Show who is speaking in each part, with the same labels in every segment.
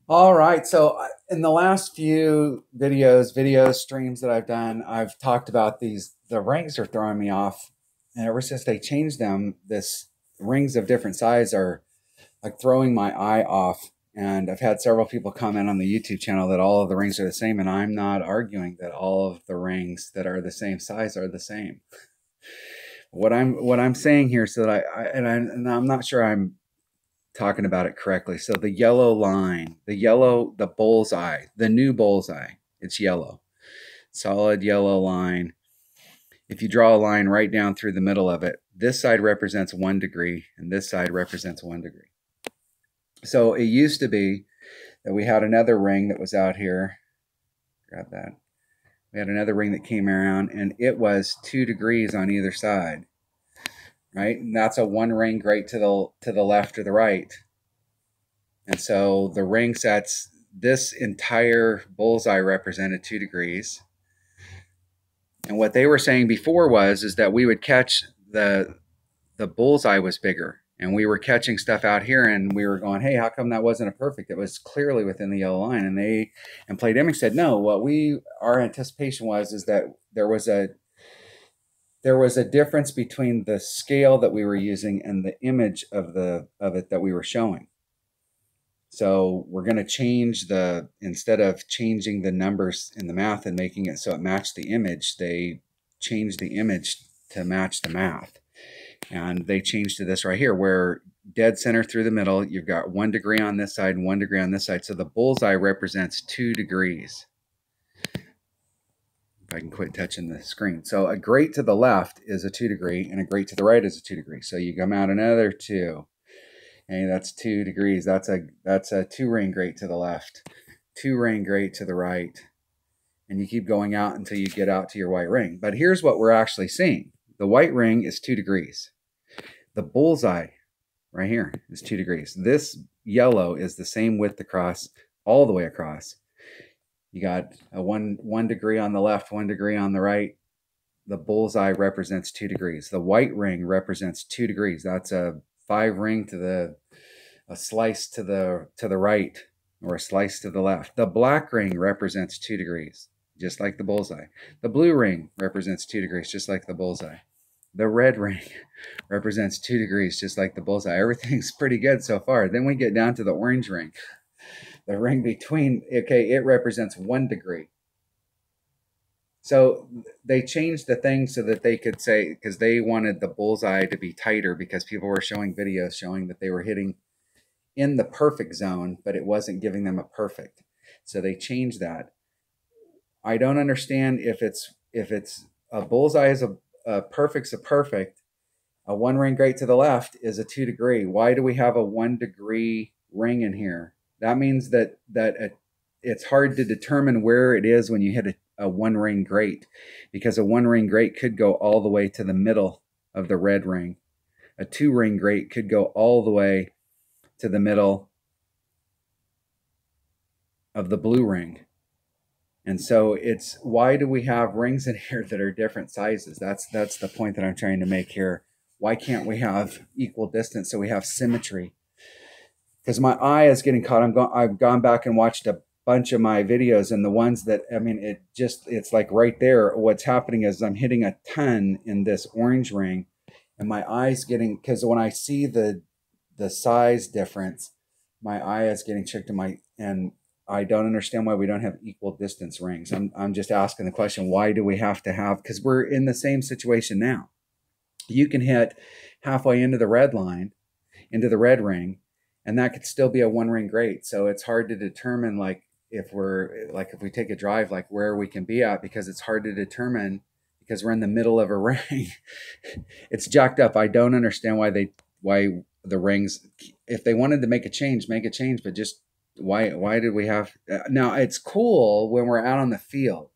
Speaker 1: All right. So in the last few video streams that I've done, I've talked about the rings are throwing me off. And ever since they changed them, this rings of different size are like throwing my eye off. And I've had several people comment on the YouTube channel that all of the rings are the same. And I'm not arguing that all of the rings that are the same size are the same. What I'm saying here, so that and I'm not sure I'm talking about it correctly. So the yellow line, the bullseye, the new bullseye, it's yellow, solid yellow line. If you draw a line right down through the middle of it, this side represents 1 degree and this side represents 1 degree. So it used to be that we had another ring that was out here. Grab that. We had another ring that came around and it was 2 degrees on either side, right? And that's a one ring great to the left or the right. And so the ring sets, this entire bullseye represented 2 degrees. And what they were saying before is that we would catch the bullseye was bigger. And we were catching stuff out here and we were going, hey, how come that wasn't a perfect? It was clearly within the yellow line. And Plate Image said, no, our anticipation is that there was a difference between the scale that we were using and the image of it that we were showing. So we're going to change instead of changing the numbers in the math and making it so it matched the image, they changed the image to match the math. And they changed to this right here, where dead center through the middle, you've got 1 degree on this side and 1 degree on this side. So the bullseye represents 2 degrees. If I can quit touching the screen. So a great to the left is a 2 degree and a great to the right is a 2 degree. So you come out another 2. Okay, that's 2 degrees. That's a 2-ring grate to the left, 2-ring grate to the right. And you keep going out until you get out to your white ring. But here's what we're actually seeing. The white ring is 2 degrees. The bullseye right here is 2 degrees. This yellow is the same width across, all the way across. You got a one degree on the left, 1 degree on the right. The bullseye represents 2 degrees. The white ring represents 2 degrees. That's a 5 ring to a slice to the right, or a slice to the left. The black ring represents 2 degrees, just like the bullseye. The blue ring represents 2 degrees, just like the bullseye. The red ring represents 2 degrees, just like the bullseye. Everything's pretty good so far. Then we get down to the orange ring. The ring between, okay, it represents 1 degree. So they changed the thing so that they could say, because they wanted the bullseye to be tighter, because people were showing videos showing that they were hitting in the perfect zone, but it wasn't giving them a perfect. So they changed that. I don't understand if it's a bullseye is a perfect's a perfect. A 1 ring great to the left is a 2 degree. Why do we have a 1 degree ring in here? That means that it's hard to determine where it is when you hit a 1 ring great, because a 1 ring great could go all the way to the middle of the red ring. A 2 ring great could go all the way to the middle of the blue ring. And so it's, why do we have rings in here that are different sizes? That's the point that I'm trying to make here. Why can't we have equal distance so we have symmetry? Because my eye is getting caught. I've gone back and watched a bunch of my videos, and the ones that, I mean, it's like right there. What's happening is I'm hitting a ton in this orange ring, and my eye's getting, because when I see the size difference, my eye is getting checked and I don't understand why we don't have equal distance rings. I'm just asking the question, why do we have to have, because we're in the same situation now. You can hit halfway into the red line, into the red ring, and that could still be a 1 ring great. So it's hard to determine, like, if we take a drive, like where we can be at, because it's hard to determine, because we're in the middle of a ring. It's jacked up. I don't understand why the rings, if they wanted to make a change, but just why did we have, now it's cool when we're out on the field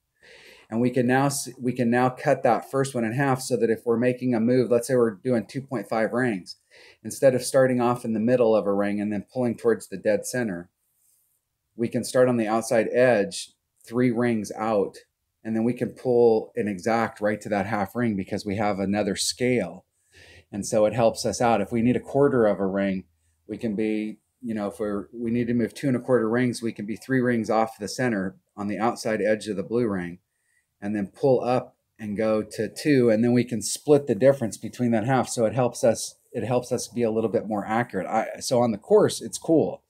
Speaker 1: and we can now cut that first one in half, so that if we're making a move, let's say we're doing 2.5 rings, instead of starting off in the middle of a ring and then pulling towards the dead center, we can start on the outside edge 3 rings out, and then we can pull an exact right to that half ring, because we have another scale. And so it helps us out. If we need a quarter of a ring, we can be, if we need to move 2 1/4 rings, we can be 3 rings off the center on the outside edge of the blue ring, and then pull up and go to 2, and then we can split the difference between that half. So it helps us be a little bit more accurate. So on the course, it's cool,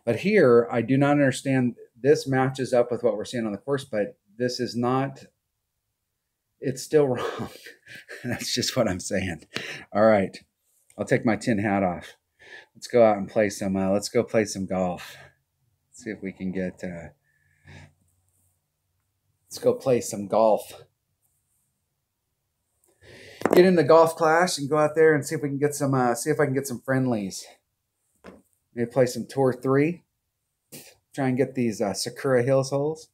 Speaker 1: but here I do not understand. This matches up with what we're seeing on the course, but this is not. It's still wrong. That's just what I'm saying. All right, I'll take my tin hat off. Let's go out and play some. Let's go play some golf. Let's see if we can get. Let's go play some golf. Get in the golf clash and go out there and see if we can get some. See if I can get some friendlies. Maybe play some Tour 3. Try and get these Sakura Hills holes.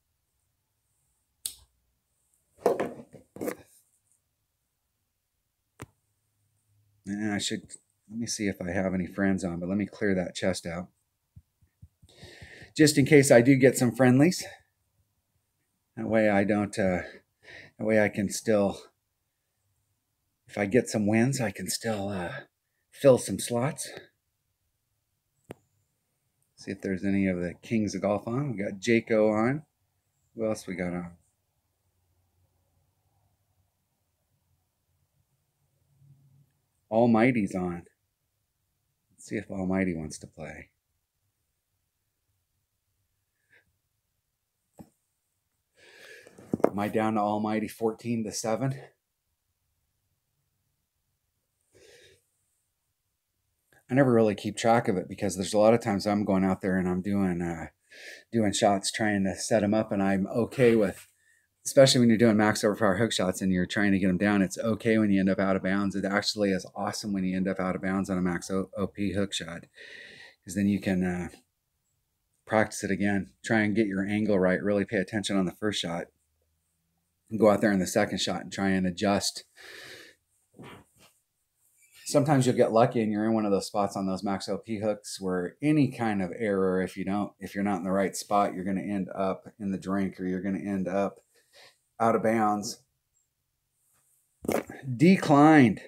Speaker 1: And I should. Let me see if I have any friends on, but let me clear that chest out. Just in case I do get some friendlies. That way I don't, that way I can still, if I get some wins, I can still fill some slots. See if there's any of the Kings of Golf on. We got Jaco on. Who else we got on? Almighty's on. Let's see if Almighty wants to play. Am I down to Almighty 14-7? I never really keep track of it because there's a lot of times I'm going out there and I'm doing shots, trying to set them up, and I'm okay with, especially when you're doing max overpower hook shots and you're trying to get them down. It's okay when you end up out of bounds. It actually is awesome when you end up out of bounds on a max OP hook shot, because then you can practice it again, try and get your angle right, really pay attention on the first shot, and go out there in the second shot and try and adjust. Sometimes you'll get lucky and you're in one of those spots on those max OP hooks where any kind of error, if you're not in the right spot, you're going to end up in the drink, or you're going to end up out of bounds. Declined.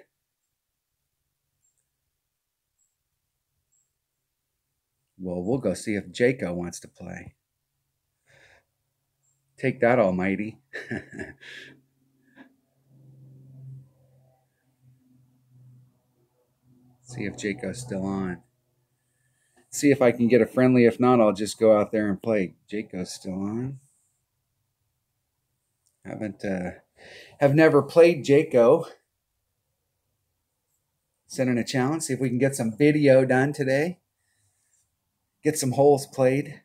Speaker 1: Well, we'll go see if Jaco wants to play. Take that, Almighty. See if Jaco's still on. See if I can get a friendly. If not, I'll just go out there and play. Jaco's still on. Have never played Jaco. Sending a challenge. See if we can get some video done today. Get some holes played.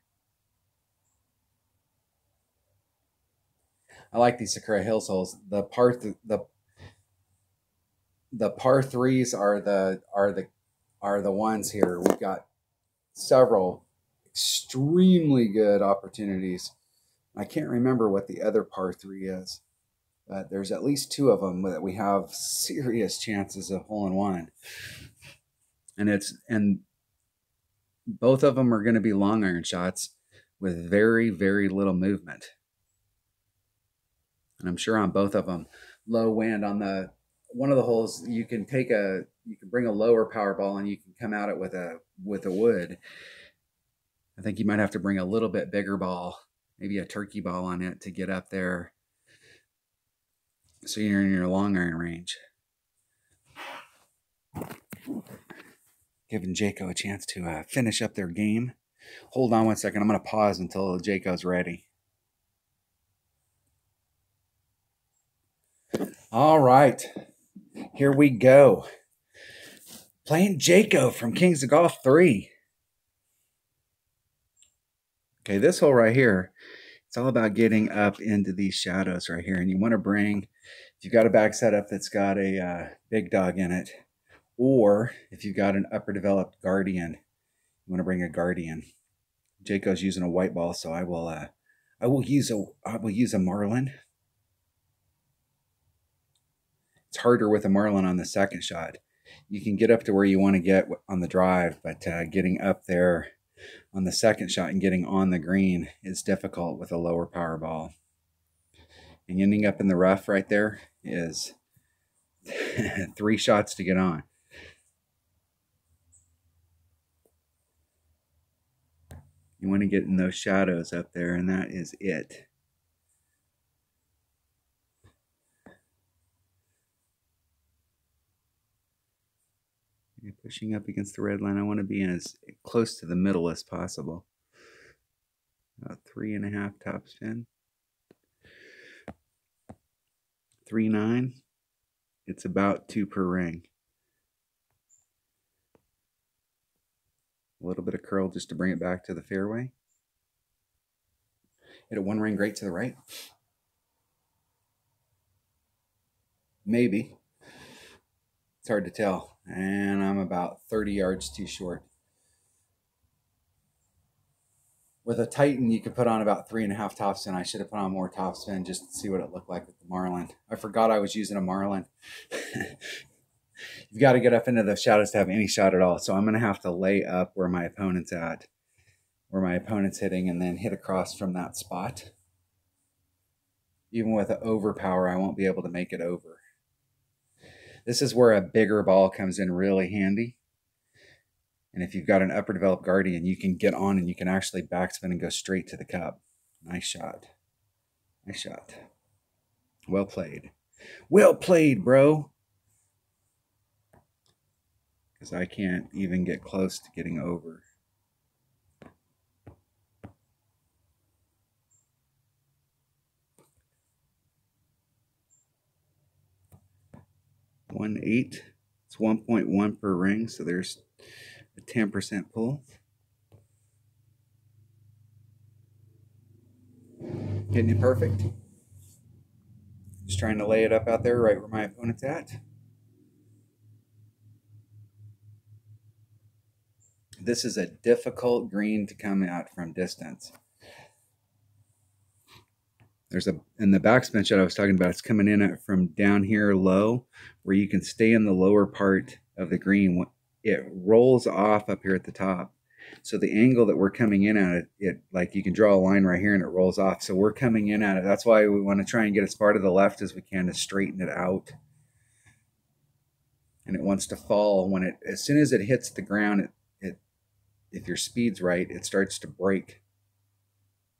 Speaker 1: I like these Sakura Hills holes. The par 3s are the ones here. We've got several extremely good opportunities. I can't remember what the other par 3 is, but there's at least 2 of them that we have serious chances of hole-in-one. And both of them are going to be long iron shots with very, very little movement. And I'm sure on both of them, low wind. On one of the holes, you can bring a lower power ball and you can come at it with a wood. I think you might have to bring a little bit bigger ball, maybe a turkey ball on it, to get up there, so you're in your long iron range. Giving Jaco a chance to finish up their game. Hold on one second. I'm going to pause until Jaco's ready. All right, here we go. Playing Jaco from Kings of Golf 3. Okay, this hole right here, it's all about getting up into these shadows right here. And you want to bring, if you've got a bag setup that's got a big dog in it, or if you've got an upper developed guardian, you want to bring a guardian. Jaco's using a white ball, so I will use a marlin. It's harder with a marlin on the second shot. You can get up to where you want to get on the drive, but getting up there on the second shot and getting on the green is difficult with a lower power ball. And ending up in the rough right there is 3 shots to get on. You want to get in those shadows up there, and that is it. You're pushing up against the red line. I want to be as close to the middle as possible. About 3.5 topspin. 3.9. It's about 2 per ring. A little bit of curl just to bring it back to the fairway. Hit a 1 ring great to the right. Maybe. It's hard to tell. And I'm about 30 yards too short. With a Titan, you could put on about 3.5 topspin. I should have put on more topspin just to see what it looked like with the Marlin. I forgot I was using a Marlin. You've got to get up into the shadows to have any shot at all. So I'm going to have to lay up where my opponent's at, where my opponent's hitting, and then hit across from that spot. Even with an overpower, I won't be able to make it over. This is where a bigger ball comes in really handy. And if you've got an upper developed Guardian, you can get on and you can actually backspin and go straight to the cup. Nice shot. Nice shot. Well played. Well played, bro. Because I can't even get close to getting over. .18. It's 1.1 per ring, so there's a 10% pull. Hitting it perfect. Just trying to lay it up out there right where my opponent's at. This is a difficult green to come at from distance. There's in the backspin shot I was talking about, it's coming in at from down here low, where you can stay in the lower part of the green. It rolls off up here at the top. So the angle that we're coming in at it, like you can draw a line right here and it rolls off. So we're coming in at it. That's why we want to try and get as far to the left as we can to straighten it out. And it wants to fall when as soon as it hits the ground, if your speed's right, it starts to break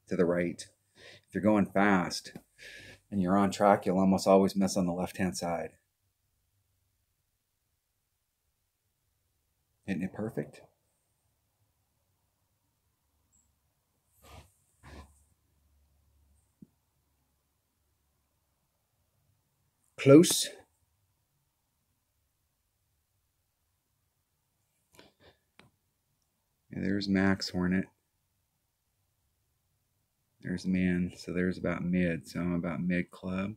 Speaker 1: to the right. If you're going fast and you're on track, you'll almost always miss on the left-hand side. Hitting it perfect. Close. Yeah, there's Max Hornet. There's man, so there's about mid, so I'm about mid club.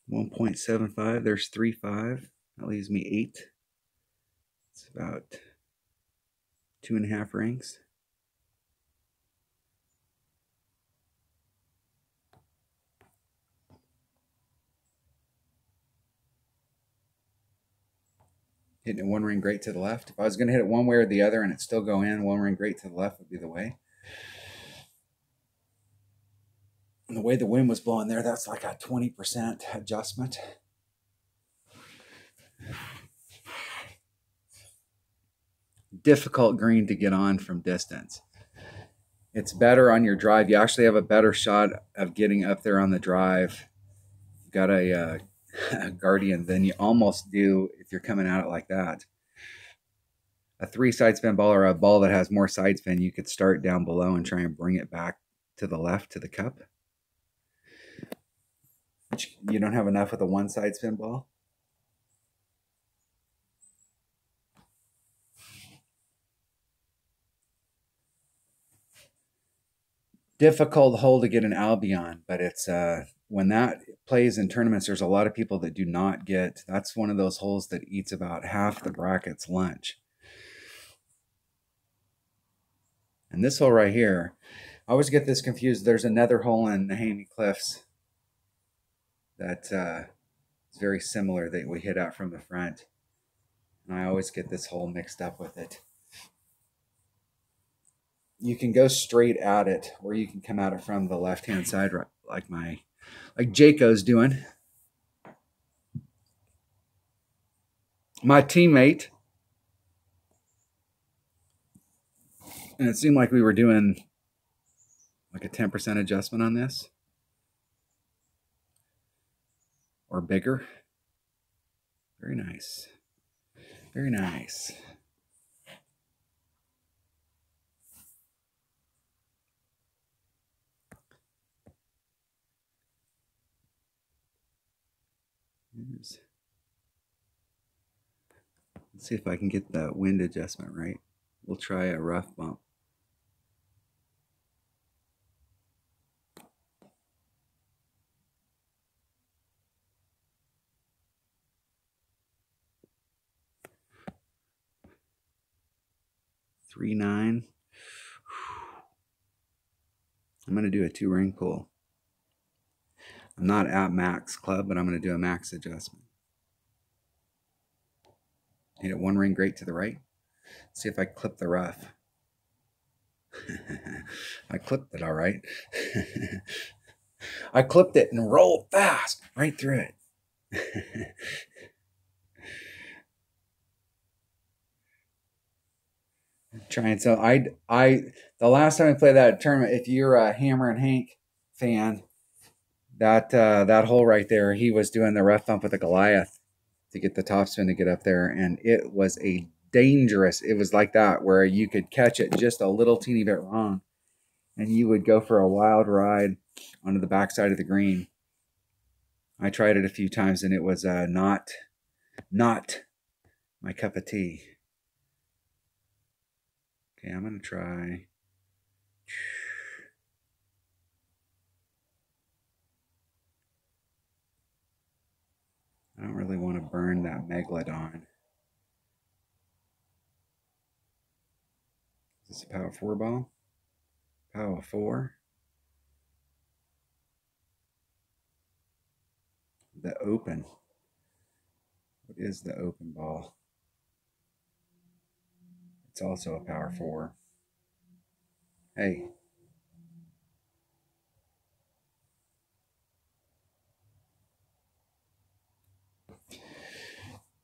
Speaker 1: .75, there's 3.5. That leaves me 8. It's about 2.5 rings. Hitting it 1 ring great to the left. If I was going to hit it one way or the other and it still go in, 1 ring great to the left would be the way. And the way the wind was blowing there, that's like a 20% adjustment. Difficult green to get on from distance. It's better on your drive. You actually have a better shot of getting up there on the drive. You've got a Guardian than you almost do if you're coming at it like that. A 3 side spin ball or a ball that has more side spin, you could start down below and try and bring it back to the left to the cup. You don't have enough with a 1 side spin ball. Difficult hole to get an Albion, but it's when that plays in tournaments, there's a lot of people that do not get. That's one of those holes that eats about half the bracket's lunch. And this hole right here, I always get this confused. There's another hole in the Haney Cliffs that is very similar that we hit out from the front. And I always get this hole mixed up with it. you can go straight at it, or you can come at it from the left-hand side, like Jaco's doing. My teammate, and it seemed like we were doing like a 10% adjustment on this, or bigger. Very nice. Very nice. Let's see if I can get the wind adjustment right. We'll try a rough bump. Three nine. I'm going to do a 2-ring pull. I'm not at max club, but I'm going to do a max adjustment. Hit it 1 ring great to the right. See if I clip the rough. I clipped it all right. I clipped it and rolled fast right through it. Trying so the last time I played that tournament, if you're a Hammer and Hank fan, that hole right there, he was doing the rough bump with a Goliath to get the topspin to get up there, and it was a dangerous. It was like that where you could catch it just a little teeny bit wrong, and you would go for a wild ride onto the backside of the green. I tried it a few times, and it was not my cup of tea. Okay, I'm gonna try. I don't really want to burn that Megalodon. Is this a power 4 ball? Power 4. The open. What is the open ball? It's also a power 4. Hey.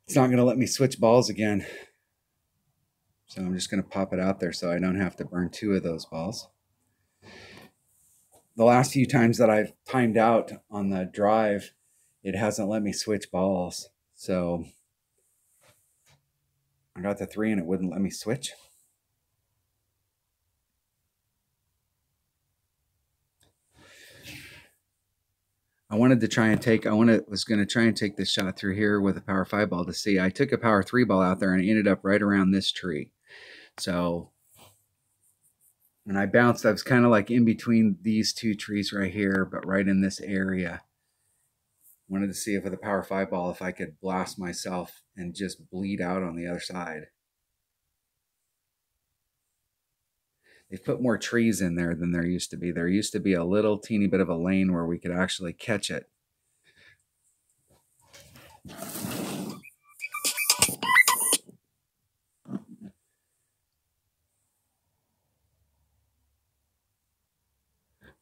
Speaker 1: It's not going to let me switch balls again. So I'm just going to pop it out there so I don't have to burn 2 of those balls. The last few times that I've timed out on the drive, it hasn't let me switch balls. So I got the 3 and it wouldn't let me switch. I wanted to try and take, was going to try and take this shot through here with a power 5 ball to see. I took a power 3 ball out there and it ended up right around this tree. So, and I bounced, I was kind of like in between these 2 trees right here, but right in this area. Wanted to see if with a power 5 ball, if I could blast myself and just bleed out on the other side. They've put more trees in there than there used to be. There used to be a little teeny bit of a lane where we could actually catch it.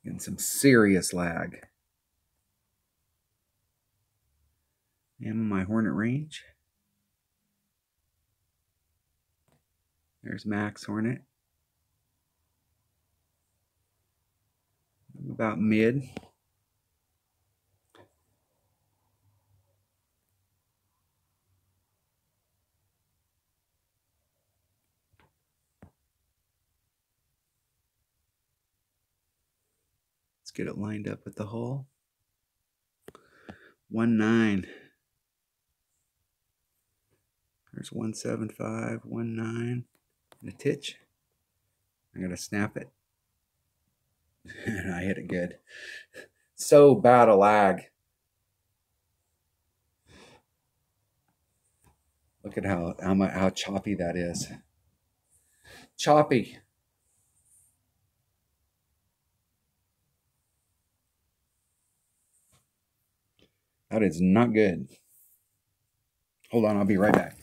Speaker 1: Getting some serious lag. Am in my Hornet range. There's Max Hornet. About mid. Let's get it lined up with the hole. 1-9. There's 175, 1-9. And a titch. I'm gonna snap it. And I hit it good. So bad a lag. Look at how choppy that is. Choppy. That is not good. Hold on, I'll be right back.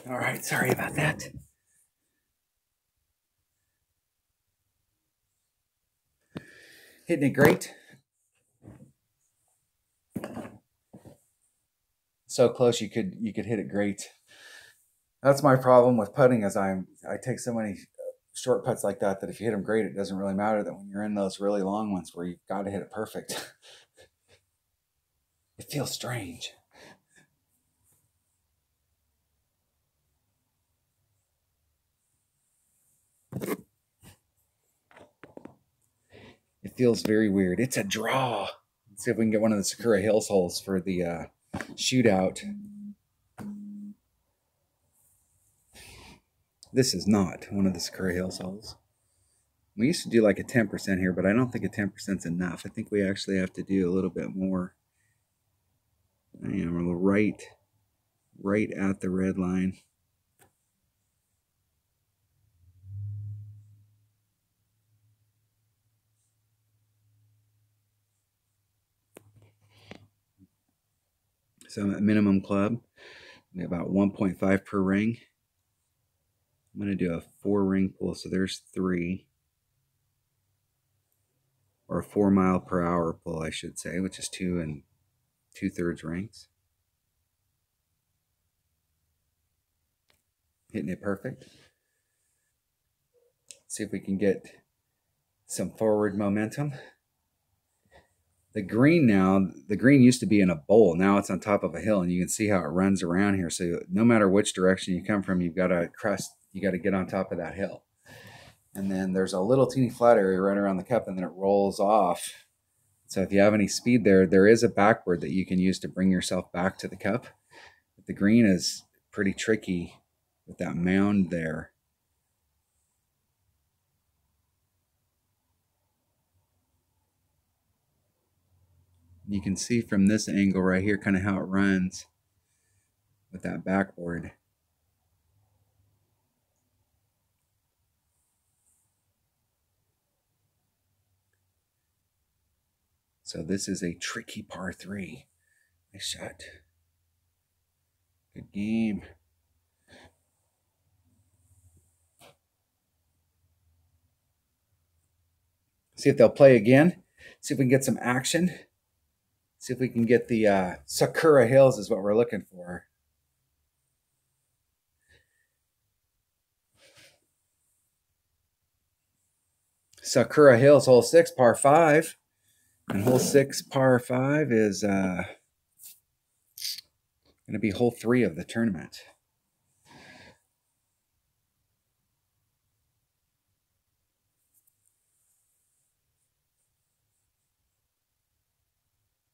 Speaker 1: All right, sorry about that. Hitting it great. So close you could hit it great. That's my problem with putting is I take so many short putts like that if you hit them great, it doesn't really matter that when you're in those really long ones where you've got to hit it perfect. It feels strange. It feels very weird. It's a draw. Let's see if we can get one of the Sakura Hills holes for the shootout. This is not one of the Sakura Hills holes. We used to do like a 10% here, but I don't think a 10% is enough. I think we actually have to do a little bit more. I am right at the red line. So I'm at minimum club. About 1.5 per ring. I'm going to do a 4-ring pull, so there's 3. Or a 4 mile per hour pull, I should say, which is 2 2/3 rings. Hitting it perfect. See if we can get some forward momentum. The green used to be in a bowl. Now it's on top of a hill, and you can see how it runs around here. So no matter which direction you come from, you've got to crest. You got to get on top of that hill. And then there's a little teeny flat area right around the cup, and then it rolls off. So if you have any speed there is a backboard that you can use to bring yourself back to the cup. But the green is pretty tricky with that mound there. You can see from this angle right here kind of how it runs with that backboard. So this is a tricky par 3. Nice shot. Good game. See if they'll play again. See if we can get some action. See if we can get the Sakura Hills is what we're looking for. Sakura Hills, hole 6, par 5. And hole 6, par 5 is going to be hole 3 of the tournament.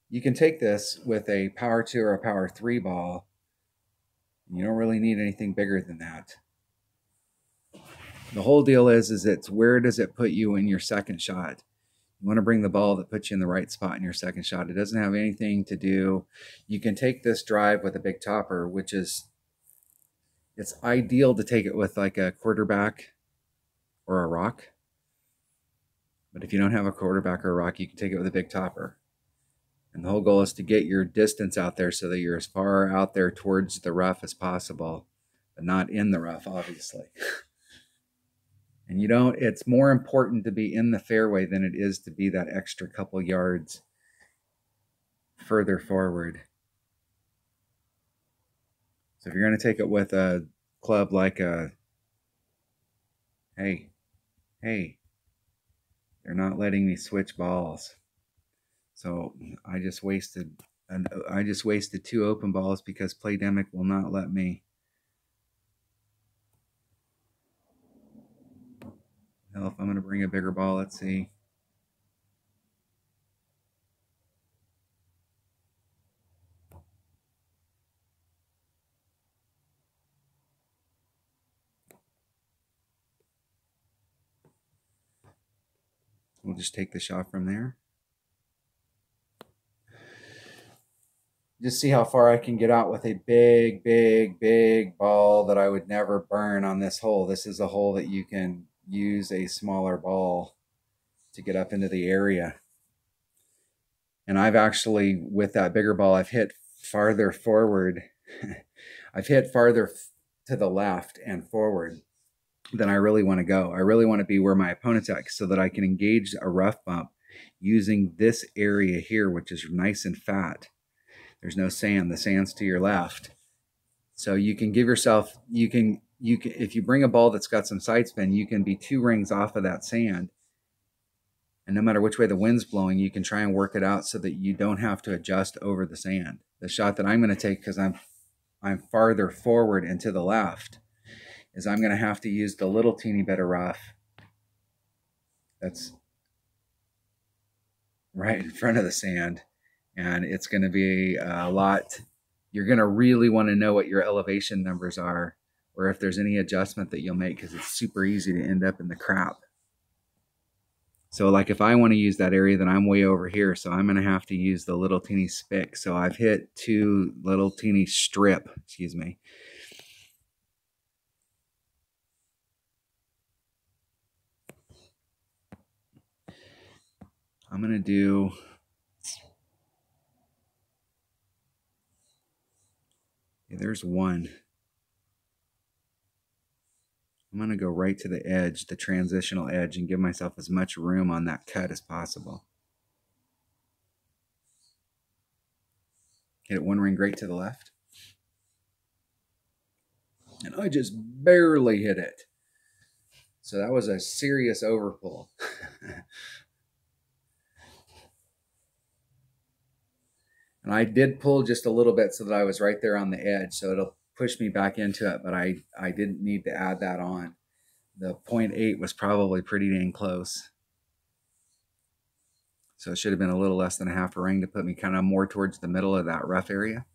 Speaker 1: You can take this with a power 2 or a power 3 ball. You don't really need anything bigger than that. The whole deal is it's where does it put you in your second shot? You want to bring the ball that puts you in the right spot in your second shot. It doesn't have anything to do. You can take this drive with a big topper, which is, it's ideal to take it with like a quarterback or a rock. But if you don't have a quarterback or a rock, you can take it with a big topper. And the whole goal is to get your distance out there so that you're as far out there towards the rough as possible, but not in the rough, obviously. And you don't, it's more important to be in the fairway than it is to be that extra couple yards further forward. So if you're going to take it with a club like a, hey, they're not letting me switch balls. So I just wasted 2 open balls because Playdemic will not let me. Hell, if I'm going to bring a bigger ball, let's see. We'll just take the shot from there. Just see how far I can get out with a big ball that I would never burn on this hole. This is a hole that you can use a smaller ball to get up into the area. And I've actually, with that bigger ball, I've hit farther forward. I've hit farther to the left and forward than I really want to go. I really want to be where my opponent's at so that I can engage a rough bump using this area here, which is nice and fat. There's no sand. The sand's to your left. So you can give yourself, you can, if you bring a ball that's got some side spin, you can be 2 rings off of that sand. And no matter which way the wind's blowing, you can try and work it out so that you don't have to adjust over the sand. The shot that I'm going to take, because I'm farther forward and to the left, is I'm going to have to use the little teeny bit of rough that's right in front of the sand. And it's going to be a lot. You're going to really want to know what your elevation numbers are, or if there's any adjustment that you'll make, because it's super easy to end up in the crap. So like if I want to use that area, then I'm way over here. So I'm going to have to use the little teeny spick. So I've hit 2 little teeny strip, excuse me. I'm going to do, there's one. I'm going to go right to the edge, the transitional edge, and give myself as much room on that cut as possible. Hit it 1 ring great to the left. And I just barely hit it. So that was a serious overpull. And I did pull just a little bit so that I was right there on the edge. So it'll push me back into it, but I didn't need to add that on. The 0.8 was probably pretty dang close. So it should have been a little less than a half a ring to put me kind of more towards the middle of that rough area.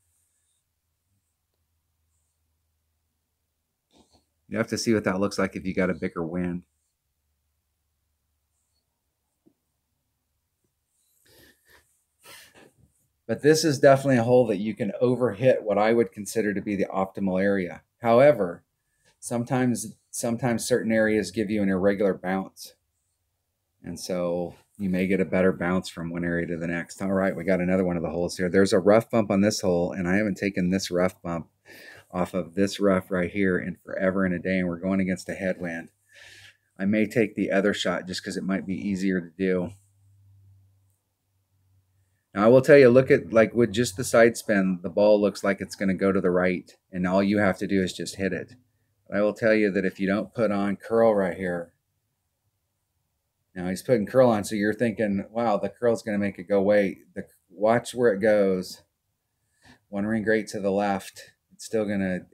Speaker 1: You have to see what that looks like if you got a bigger wind. But this is definitely a hole that you can overhit what I would consider to be the optimal area. However, sometimes certain areas give you an irregular bounce. And so you may get a better bounce from one area to the next. All right, we got another one of the holes here. There's a rough bump on this hole, and I haven't taken this rough bump off of this rough right here in forever and a day, and we're going against a headwind. I may take the other shot just because it might be easier to do. Now, I will tell you, look at, like with just the side spin, the ball looks like it's going to go to the right, and all you have to do is just hit it. But I will tell you that if you don't put on curl right here, now he's putting curl on, so you're thinking, wow, the curl's going to make it go away. Watch where it goes. 1 ring great to the left. It's still going to,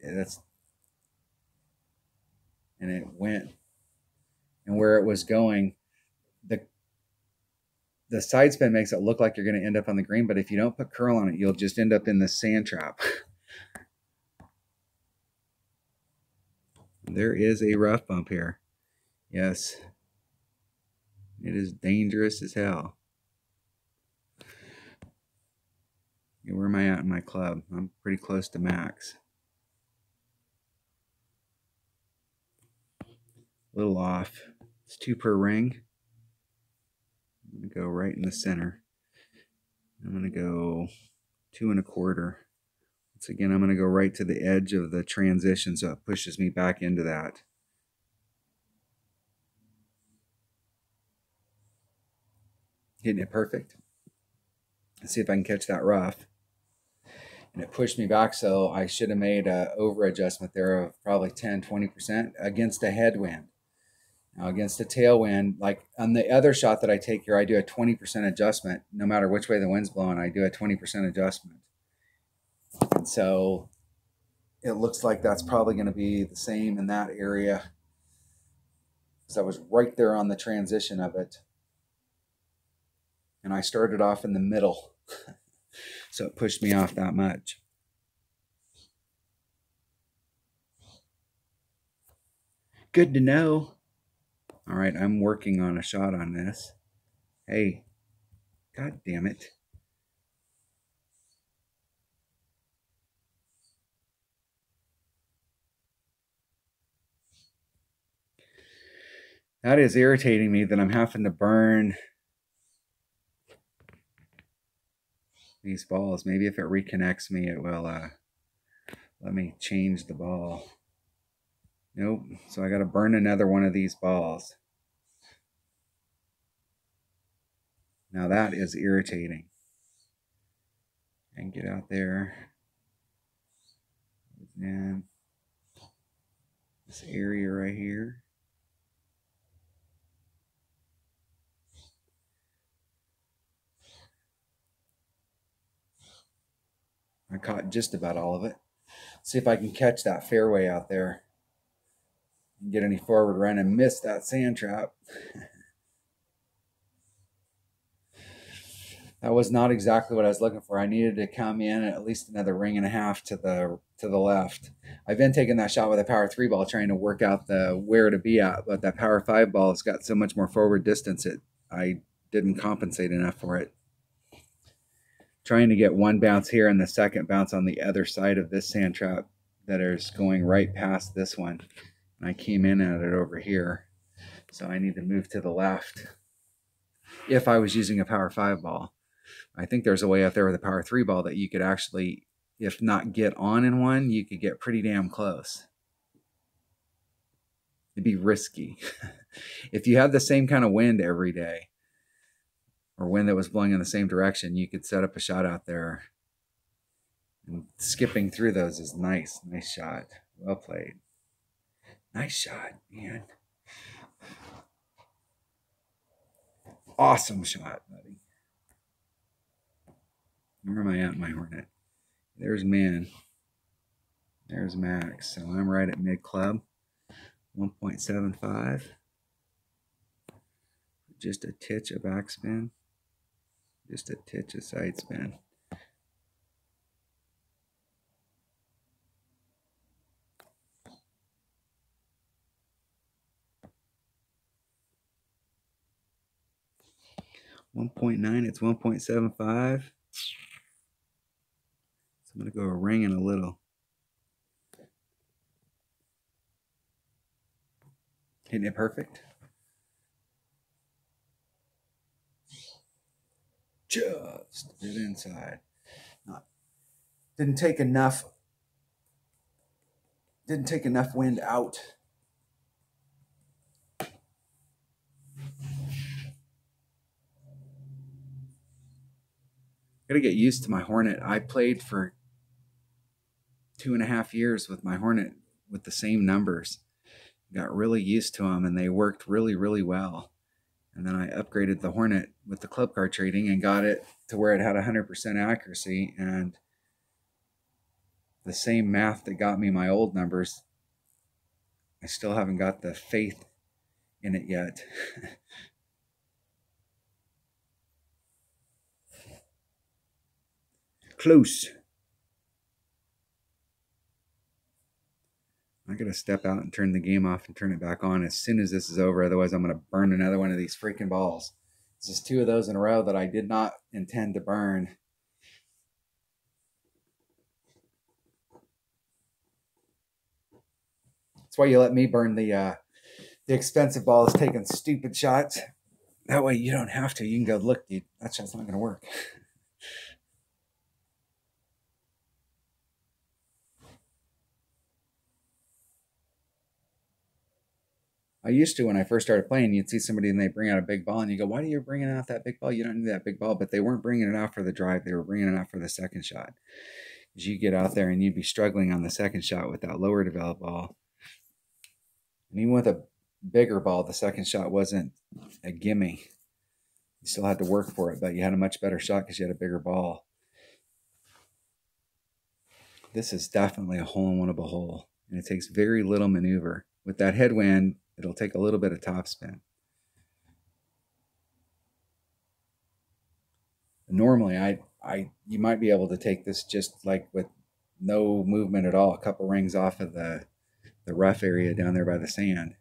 Speaker 1: and it went. And where it was going, the side spin makes it look like you're going to end up on the green, but if you don't put curl on it, you'll just end up in the sand trap. There is a rough bump here. Yes. It is dangerous as hell. Where am I at in my club? I'm pretty close to max. A little off. It's 2 per ring. I'm going to go right in the center. I'm going to go 2 1/4. Once again, I'm going to go right to the edge of the transition so it pushes me back into that. Hitting it perfect. Let's see if I can catch that rough. And it pushed me back, so I should have made an over adjustment there of probably 10-20% against a headwind. Now against a tailwind, like on the other shot that I take here, I do a 20% adjustment. No matter which way the wind's blowing, I do a 20% adjustment. And so it looks like that's probably going to be the same in that area, because I was right there on the transition of it. And I started off in the middle. So it pushed me off that much. Good to know. All right, I'm working on a shot on this. Hey, God damn it. That is irritating me that I'm having to burn these balls. Maybe if it reconnects me, it will let me change the ball. Nope. So I got to burn another one of these balls. Now that is irritating. And get out there. And this area right here. I caught just about all of it. See if I can catch that fairway out there and get any forward run and miss that sand trap. That was not exactly what I was looking for. I needed to come in at least another ring and a half to the left. I've been taking that shot with a power 3 ball, trying to work out the where to be at, but that power 5 ball has got so much more forward distance. I didn't compensate enough for it. Trying to get one bounce here and the second bounce on the other side of this sand trap that is going right past this one. And I came in at it over here, so I need to move to the left. If I was using a power 5 ball. I think there's a way out there with a power 3 ball that you could actually, if not get on in one, you could get pretty damn close. It'd be risky. If you had the same kind of wind every day, or wind that was blowing in the same direction, you could set up a shot out there. And skipping through those is nice. Nice shot. Well played. Nice shot, man. Awesome shot, buddy. Where am I at, my Hornet? There's Min. There's Max. So I'm right at mid club. 1.75. Just a titch of backspin. Just a titch of side spin. .9, it's 1.75. So I'm going to go a ring and a little. Hitting it perfect. Just a bit inside. Didn't take enough wind out. Gotta get used to my Hornet. I played for 2.5 years with my Hornet with the same numbers. Got really used to them, and they worked really, really well. And then I upgraded the Hornet with the club card trading and got it to where it had 100% accuracy. And the same math that got me my old numbers, I still haven't got the faith in it yet. Close. I gotta step out and turn the game off and turn it back on as soon as this is over. Otherwise, I'm gonna burn another one of these freaking balls. This is 2 of those in a row that I did not intend to burn. That's why you let me burn the expensive balls, taking stupid shots. That way you don't have to. You can go, look, dude, that shot's not gonna work. I used to, when I first started playing, you'd see somebody and they bring out a big ball and you go, why are you bringing out that big ball? You don't need that big ball. But they weren't bringing it out for the drive. They were bringing it out for the second shot. As you get out there and you'd be struggling on the second shot with that lower developed ball. And even with a bigger ball, the second shot wasn't a gimme. You still had to work for it, but you had a much better shot because you had a bigger ball. This is definitely a hole-in-one-able hole. And it takes very little maneuver. With that headwind, it'll take a little bit of topspin. Normally, you might be able to take this just like with no movement at all, a couple rings off of the rough area down there by the sand.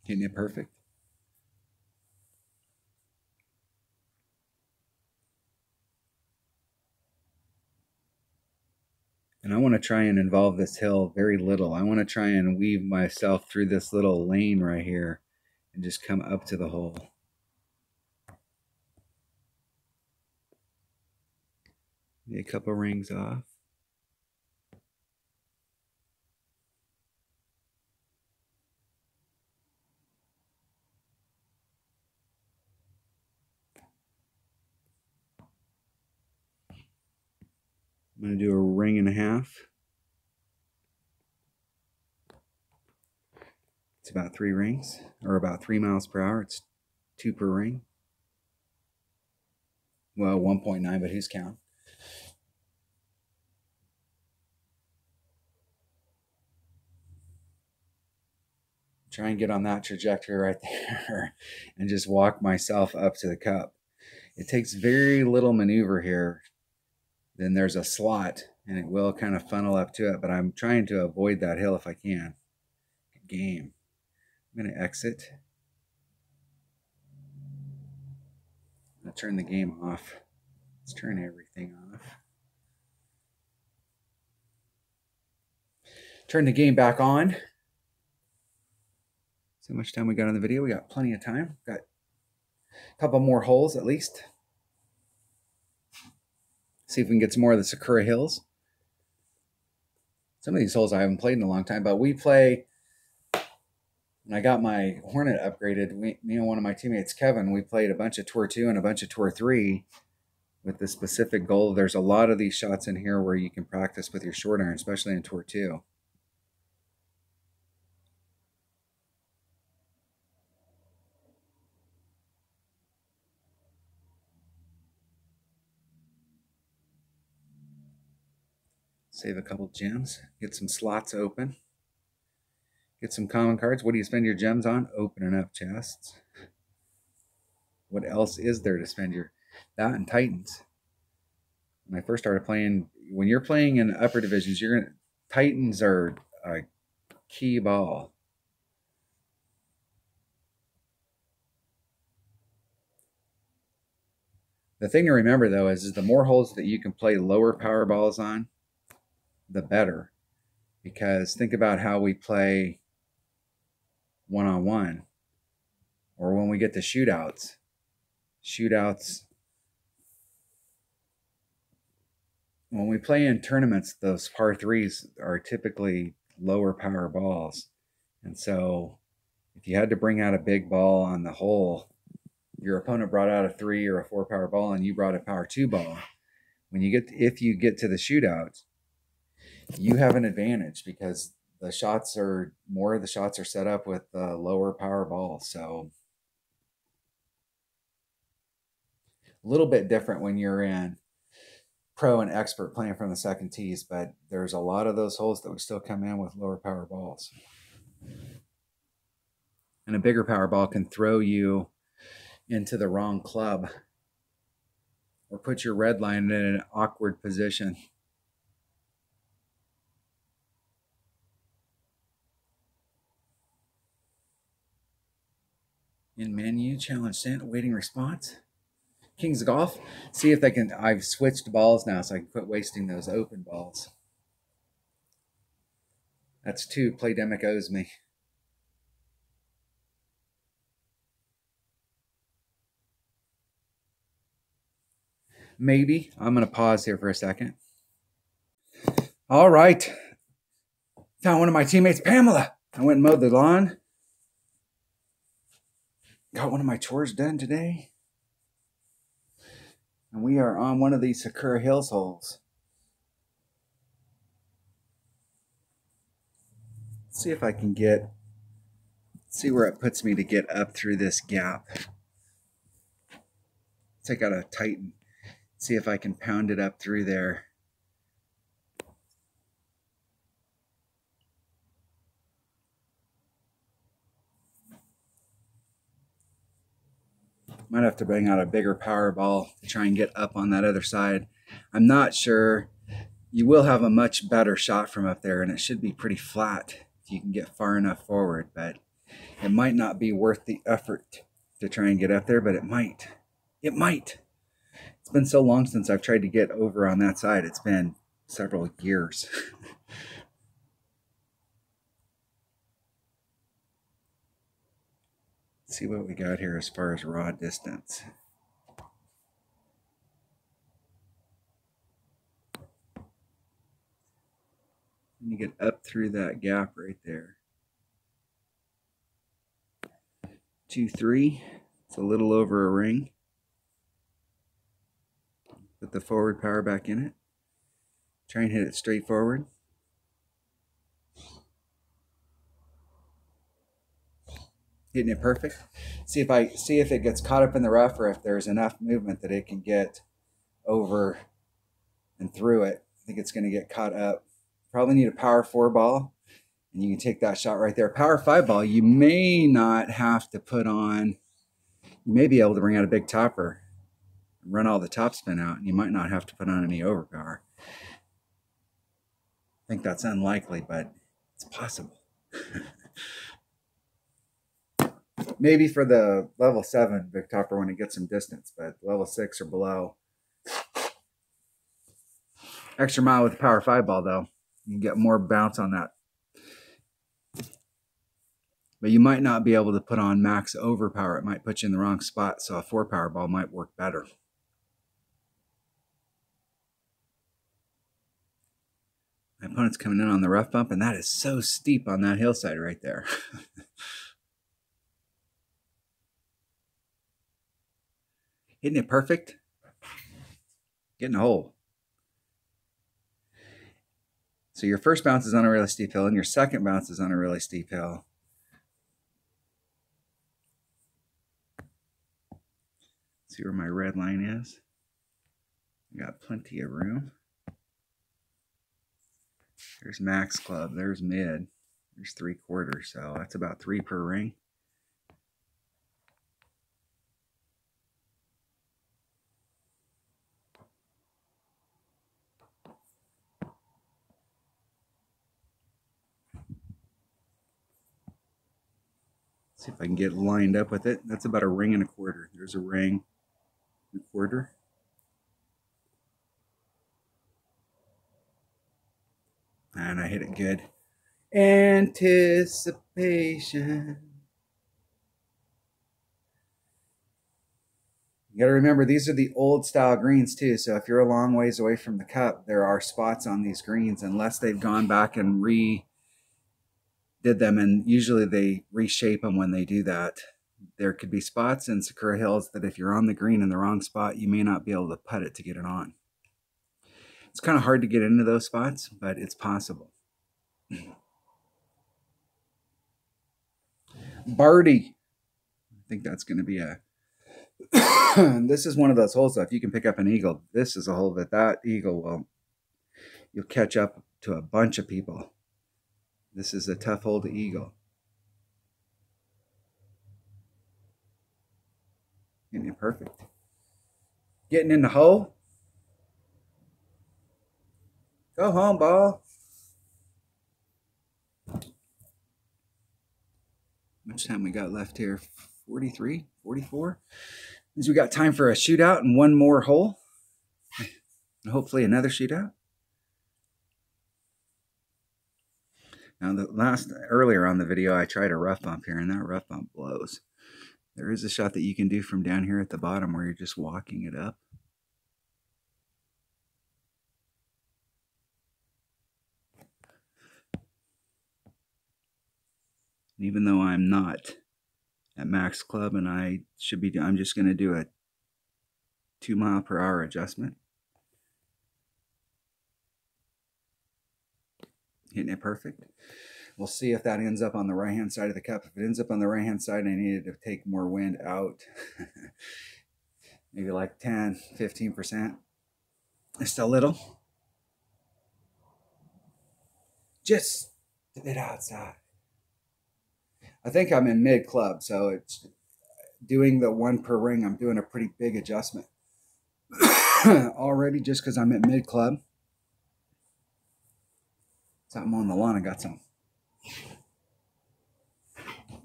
Speaker 1: Hitting it perfect. And I want to try and involve this hill very little. I want to try and weave myself through this little lane right here and just come up to the hole. A couple rings off. I'm going to do a ring and a half. It's about 3 rings, or about 3 miles per hour. It's 2 per ring. Well, 1.9, but who's counting? Try and get on that trajectory right there and just walk myself up to the cup. It takes very little maneuver here. Then there's a slot and it will kind of funnel up to it, but I'm trying to avoid that hill if I can. Good game. I'm going to exit. I'm going to turn the game off. Let's turn everything off. Turn the game back on. See how much time we got on the video. We got plenty of time. Got a couple more holes at least. See if we can get some more of the Sakura Hills. Some of these holes I haven't played in a long time, but we play. When I got my Hornet upgraded, me and one of my teammates, Kevin, we played a bunch of Tour 2 and a bunch of Tour 3 with the specific goal. There's a lot of these shots in here where you can practice with your short iron, especially in Tour 2. Save a couple gems, get some slots open. Get some common cards. What do you spend your gems on? Opening up chests. What else is there to spend your... That and Titans. When I first started playing, when you're playing in upper divisions, you're gonna... Titans are a key ball. The thing to remember, though, is the more holes that you can play lower power balls on, the better. Because think about how we play one-on-one, or when we get to shootouts. When we play in tournaments, those par 3s are typically lower power balls. And so if you had to bring out a big ball on the hole, your opponent brought out a 3 or a 4 power ball and you brought a power 2 ball. If you get to the shootout, you have an advantage because more of the shots are set up with lower power balls. So a little bit different when you're in pro and expert playing from the second tees, but there's a lot of those holes that would still come in with lower power balls. And a bigger power ball can throw you into the wrong club or put your red line in an awkward position. In menu, challenge sent, awaiting response. Kings of Golf. See if they can. I've switched balls now so I can quit wasting those open balls. That's 2 Playdemic owes me. Maybe. I'm going to pause here for a second. All right. Found one of my teammates, Pamela. I went and mowed the lawn. Got one of my chores done today. And we are on one of these Sakura Hills holes. Let's see if I can see where it puts me to get up through this gap. Take out a Titan. See if I can pound it up through there. Might have to bring out a bigger power ball to try and get up on that other side. I'm not sure. You will have a much better shot from up there, and it should be pretty flat if you can get far enough forward, but it might not be worth the effort to try and get up there, but it might. It might. It's been so long since I've tried to get over on that side. It's been several years. See what we got here as far as raw distance. get up through that gap right there. 2, 3. It's a little over a ring. Put the forward power back in it. Try and hit it straight forward. Hitting it perfect. See if it gets caught up in the rough, or if there's enough movement that it can get over and through it. I think it's going to get caught up. Probably need a power 4 ball, and you can take that shot right there. Power 5 ball, you may not have to put on. You may be able to bring out a big topper, run all the top spin out, and you might not have to put on any overpower. I think that's unlikely, but it's possible. Maybe for the level 7 big topper when it gets some distance, but level 6 or below. Extra mile with the power 5 ball, though. You can get more bounce on that. But you might not be able to put on max overpower. It might put you in the wrong spot, so a 4 power ball might work better. My opponent's coming in on the rough bump, and that is so steep on that hillside right there. Hitting it perfect. Getting a hole. So your first bounce is on a really steep hill, and your second bounce is on a really steep hill. See where my red line is? I got plenty of room. There's max club, there's mid, there's 3/4, so that's about 3 per ring. See if I can get lined up with it. That's about a 1 1/4. There's a 1 1/4. And I hit it good. Anticipation. You got to remember, these are the old style greens too. So if you're a long ways away from the cup, there are spots on these greens, unless they've gone back and redid them. And usually they reshape them when they do that. There could be spots in Sakura Hills that if you're on the green in the wrong spot, you may not be able to putt it to get it on. It's kind of hard to get into those spots, but it's possible. Barty. I think that's going to be a... This is one of those holes, though. If you can pick up an eagle, this is a hole that eagle will... You'll catch up to a bunch of people. This is a tough hole to eagle. Getting it perfect. Getting in the hole. Go home, ball. How much time we got left here? 43, 44. Means we got time for a shootout and one more hole. And hopefully another shootout. Now, earlier on the video, I tried a rough bump here, and that rough bump blows. There is a shot that you can do from down here at the bottom where you're just walking it up. And even though I'm not at max club, and I'm just going to do a 2 mile per hour adjustment. Hitting it perfect. We'll see if that ends up on the right-hand side of the cup. If it ends up on the right-hand side, I needed to take more wind out. Maybe like 10, 15%. Just a little. Just a bit outside. I think I'm in mid-club, so it's doing the 1 per ring. I'm doing a pretty big adjustment already just because I'm at mid-club. Something on the lawn. I got some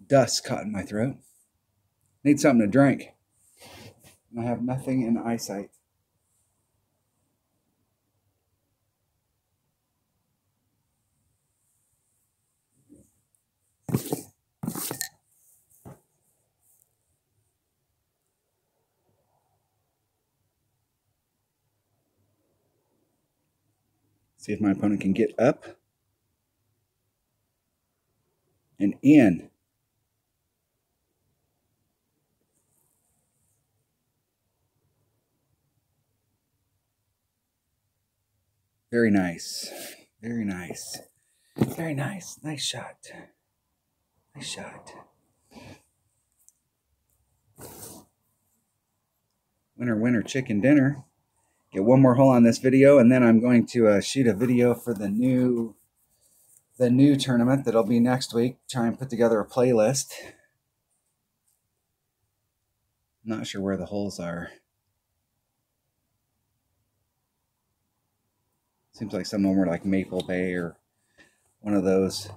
Speaker 1: dust caught in my throat. Need something to drink. And I have nothing in eyesight. See if my opponent can get up. and in. Very nice. Very nice. Very nice. Nice shot. Nice shot. Winner, winner, chicken dinner. Get one more hole on this video, and then I'm going to shoot a video for the new tournament that'll be next week. Try and put together a playlist. I'm not sure where the holes are. Seems like some of them were like Maple Bay or one of those.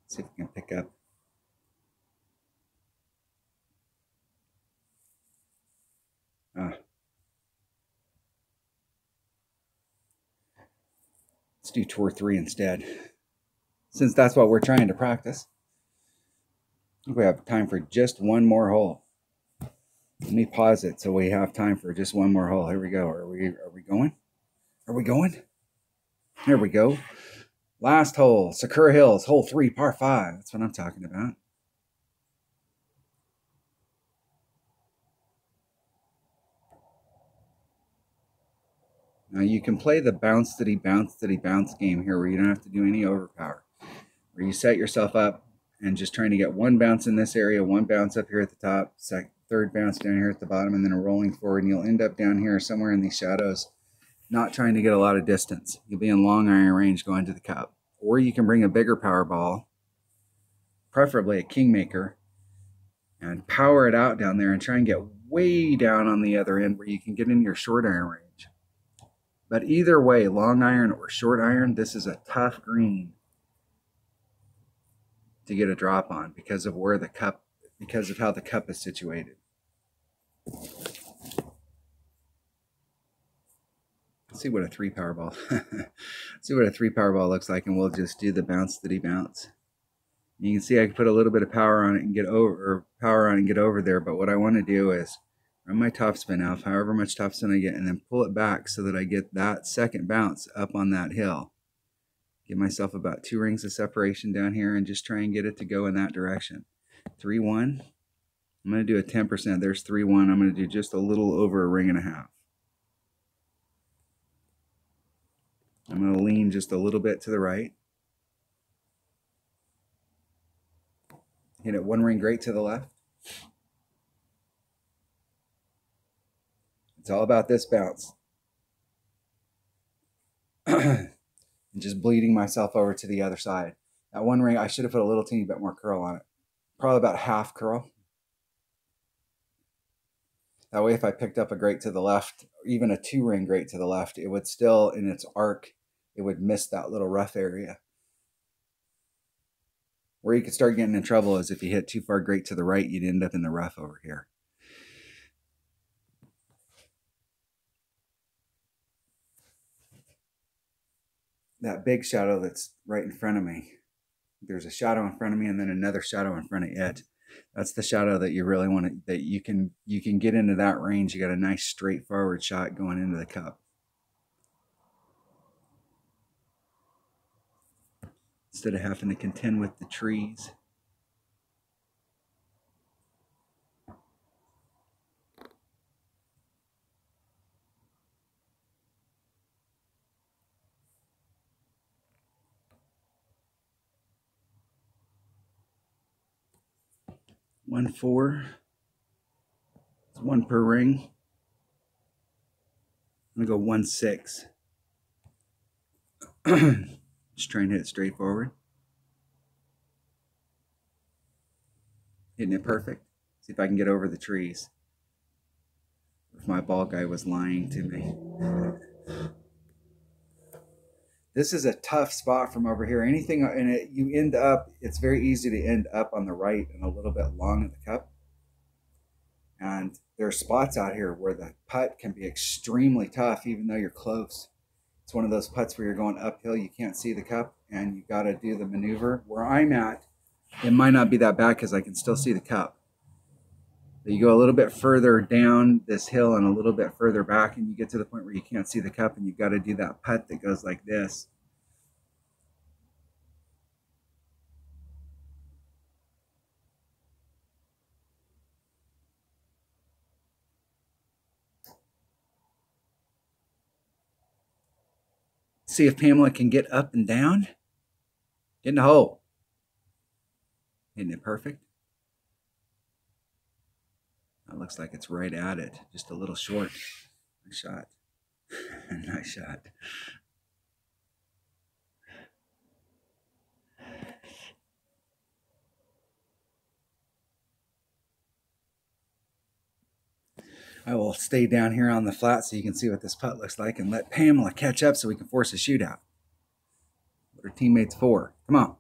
Speaker 1: Let's see if we can pick up. Let's do tour 3 instead, since that's what we're trying to practice. I think we have time for just one more hole. Let me pause it so we have time for just one more hole. Here we go. Are we going? Are we going? There we go. Last hole, Sakura Hills, hole 3, par 5. That's what I'm talking about. Now you can play the bounce diddy bounce game here, where you don't have to do any overpower, where you set yourself up and just trying to get one bounce in this area, one bounce up here at the top, third bounce down here at the bottom, and then a rolling forward, and you'll end up down here somewhere in these shadows, not trying to get a lot of distance. You'll be in long iron range going to the cup. Or you can bring a bigger power ball, preferably a Kingmaker, and power it out down there and try and get way down on the other end where you can get in your short iron range. But either way, long iron or short iron, this is a tough green to get a drop on because of where the cup, because of how the cup is situated. Let's see what a 3 power ball. See what a 3 power ball looks like, and we'll just do the bounce diddy bounce. You can see I can put a little bit of power on it and get over, there. But what I want to do is run my topspin off, however much topspin I get, and then pull it back so that I get that second bounce up on that hill. Give myself about 2 rings of separation down here and just try and get it to go in that direction. 3-1. I'm going to do a 10%. There's 3-1. I'm going to do just a little over a ring and a half. I'm going to lean just a little bit to the right. Hit it 1 ring great to the left. It's all about this bounce. And just bleeding myself over to the other side. That 1 ring, I should have put a little teeny bit more curl on it. Probably about half curl. That way if I picked up a great to the left, or even a 2 ring great to the left, it would still, in its arc, it would miss that little rough area. Where you could start getting in trouble is if you hit too far great to the right, you'd end up in the rough over here. That big shadow that's right in front of me, there's a shadow in front of me and then another shadow in front of it. That's the shadow that you really want to, that you can get into that range. You got a nice straightforward shot going into the cup. Instead of having to contend with the trees. One 4. It's 1 per ring. I'm gonna go 1 6. Just trying to hit it straight forward. Hitting it perfect. See if I can get over the trees. If my ball guy was lying to me. This is a tough spot from over here. Anything in it, you end up, it's very easy to end up on the right and a little bit long in the cup. And there are spots out here where the putt can be extremely tough, even though you're close. It's one of those putts where you're going uphill, you can't see the cup, and you got to do the maneuver. Where I'm at, it might not be that bad because I can still see the cup. But you go a little bit further down this hill and a little bit further back, and you get to the point where you can't see the cup, and you've got to do that putt that goes like this. see if Pamela can get up and down. Get in the hole. Isn't it perfect? That looks like it's right at it. Just a little short. Nice shot. Nice shot. I will stay down here on the flat so you can see what this putt looks like and let Pamela catch up so we can force a shootout. What are teammates for? Come on.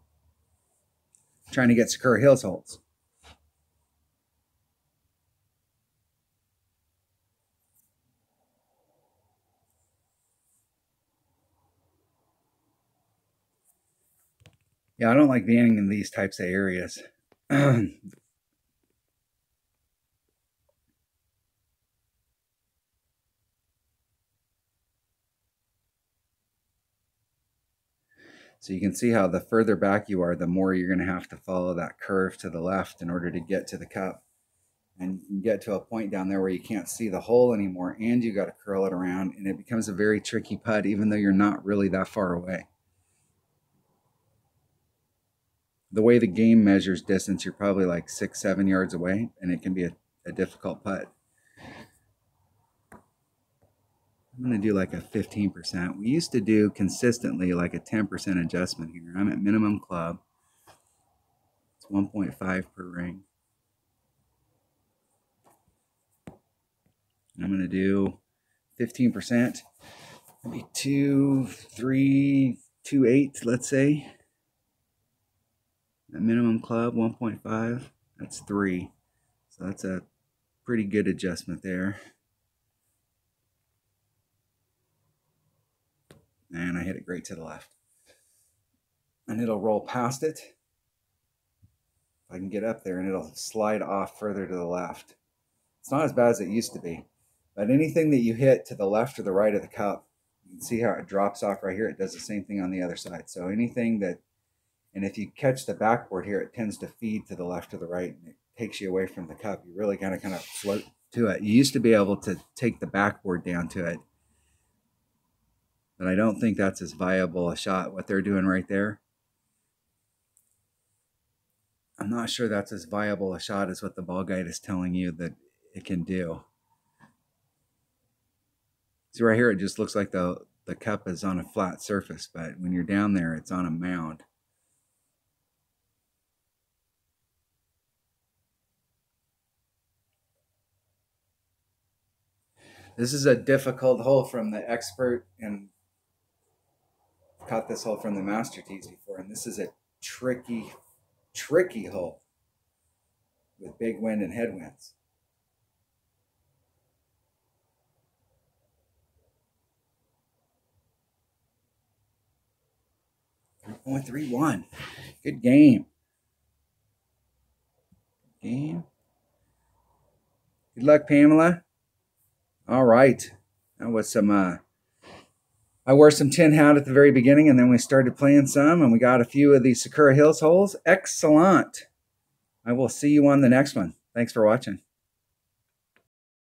Speaker 1: I'm trying to get Sakura Hills holds. Yeah, I don't like being in these types of areas. So you can see how the further back you are, the more you're going to have to follow that curve to the left in order to get to the cup. And you get to a point down there where you can't see the hole anymore, and you got to curl it around, and it becomes a very tricky putt, even though you're not really that far away. The way the game measures distance, you're probably like 6-7 yards away, and it can be a difficult putt. I'm going to do like a 15%. We used to do consistently like a 10% adjustment here. I'm at minimum club. It's 1.5 per ring. And I'm going to do 15%. Maybe 2, 3, 2, 8, let's say. At minimum club, 1.5. That's 3. So that's a pretty good adjustment there. And I hit it great to the left. And it'll roll past it. If I can get up there, and it'll slide off further to the left. It's not as bad as it used to be. But anything that you hit to the left or the right of the cup, you can see how it drops off right here. It does the same thing on the other side. So anything that, and if you catch the backboard here, it tends to feed to the left or the right, and it takes you away from the cup. You really kind of float to it. You used to be able to take the backboard down to it. But I don't think that's as viable a shot, what they're doing right there. I'm not sure that's as viable a shot as what the ball guide is telling you that it can do. See right here, it just looks like the cup is on a flat surface, but when you're down there, it's on a mound. This is a difficult hole from the expert, and caught this hole from the master tees before, and this is a tricky hole with big wind and headwinds. 3.31. Good game. Good luck, Pamela. All right. That was some I wore some tin hat at the very beginning, and then we started playing some, and we got a few of these Sakura Hills holes. Excellent. I will see you on the next one. Thanks for watching.